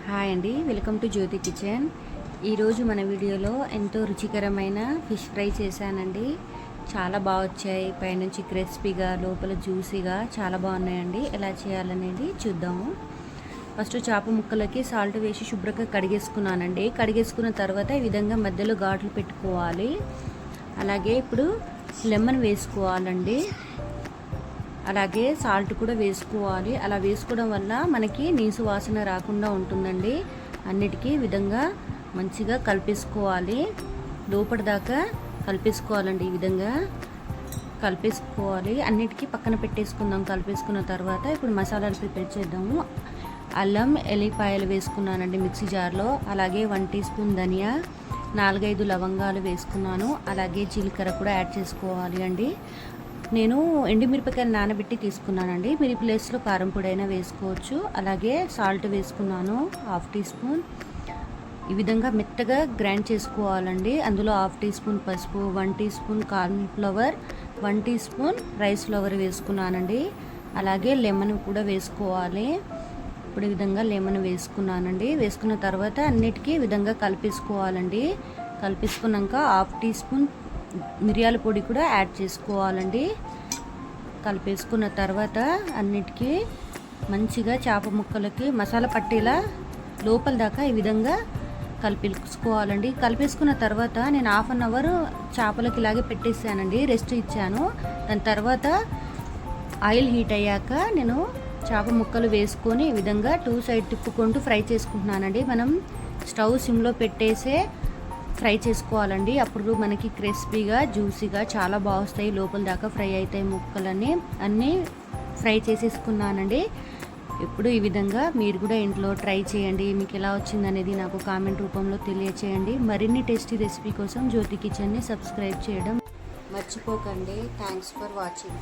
Hi అండి, welcome to Jyothi kitchen. ఈరోజు మన వీడియోలో ఎంతో రుచికరమైన ఫిష్ ఫ్రై చేశానండి. చాలా బాగా వచ్చాయి. పైనుంచి క్రిస్పీగా, లోపల జ్యూసీగా చాలా బాగున్నాయండి. ఎలా చేయాలనేది చూద్దాము. ఫస్ట్ చేప ముక్కలకి సాల్ట్ వేసి శుభ్రంగా కడిగేసుకున్నానండి. కడిగేసుకున్న తర్వాత ఈ విధంగా మధ్యలో ఘాట్లు పెట్టుకోవాలి. అలాగే ఇప్పుడు లెమన్ వేసుకోవాలండి. అలాగే సాల్ట్ కూడా వేసుకోవాలి. అలా వేసుకోవడం వల్ల మనకి నీసు వాసన రాకుండా ఉంటుందండి. అన్నిటికీ విధంగా మంచిగా కలిపేసుకోవాలి. లోపటి దాకా కలిపేసుకోవాలండి. ఈ విధంగా కలిపేసుకోవాలి. అన్నిటికీ పక్కన పెట్టేసుకుందాం. కలిపేసుకున్న తర్వాత ఇప్పుడు మసాలాలు ప్రిపేర్ చేద్దాము. అల్లం ఎల్లిపాయలు వేసుకున్నానండి మిక్సీ జార్లో. అలాగే 1 టీ స్పూన్ ధనియా, 4-5 లవంగాలు వేసుకున్నాను. అలాగే జీలకర్ర కూడా యాడ్ చేసుకోవాలి అండి. నేను ఎండుమిరపకాయలు నానబెట్టి తీసుకున్నానండి. మీరు ఈ ప్లేస్లో కారం పొడి అయినా వేసుకోవచ్చు. అలాగే సాల్ట్ వేసుకున్నాను 1/2 టీ స్పూన్. ఈ విధంగా మెత్తగా గ్రైండ్ చేసుకోవాలండి. అందులో 1/2 టీ స్పూన్ పసుపు, 1 teaspoon corn flour, 1 teaspoon rice flour వేసుకున్నానండి. అలాగే లెమన్ కూడా వేసుకోవాలి. ఇప్పుడు ఈ విధంగా లెమన్ వేసుకున్నానండి. వేసుకున్న తర్వాత అన్నిటికీ విధంగా కలిపేసుకోవాలండి. కలిపేసుకున్నాక 1/2 టీ స్పూన్ మిరియాల పొడి కూడా యాడ్ చేసుకోవాలండి. కలిపేసుకున్న తర్వాత అన్నిటికీ మంచిగా చేప ముక్కలకి మసాలా పట్టేలా లోపల దాకా ఈ విధంగా కలిపేసుకోవాలండి. కలిపేసుకున్న తర్వాత నేను 1/2 అవర్ చేపలకి ఇలాగే పెట్టేసానండి, రెస్ట్ ఇచ్చాను. దాని తర్వాత ఆయిల్ హీట్ అయ్యాక నేను చేప ముక్కలు వేసుకొని ఈ విధంగా 2 సైడ్ తిప్పుకుంటూ ఫ్రై చేసుకుంటున్నానండి. మనం స్టవ్ సిమ్లో పెట్టేసే ఫ్రై చేసుకోవాలండి. అప్పుడు మనకి క్రిస్పీగా, జ్యూసీగా చాలా బాగా వస్తాయి. లోపల దాకా ఫ్రై అవుతాయి ముక్కలన్నీ. అన్నీ ఫ్రై చేసేసుకున్నానండి. ఇప్పుడు ఈ విధంగా మీరు కూడా ఇంట్లో ట్రై చేయండి. మీకు ఎలా వచ్చిందనేది నాకు కామెంట్ రూపంలో తెలియచేయండి. మరిన్ని టేస్టీ రెసిపీ కోసం జ్యోతి కిచెన్ని సబ్స్క్రైబ్ చేయడం మర్చిపోకండి. Thanks for watching.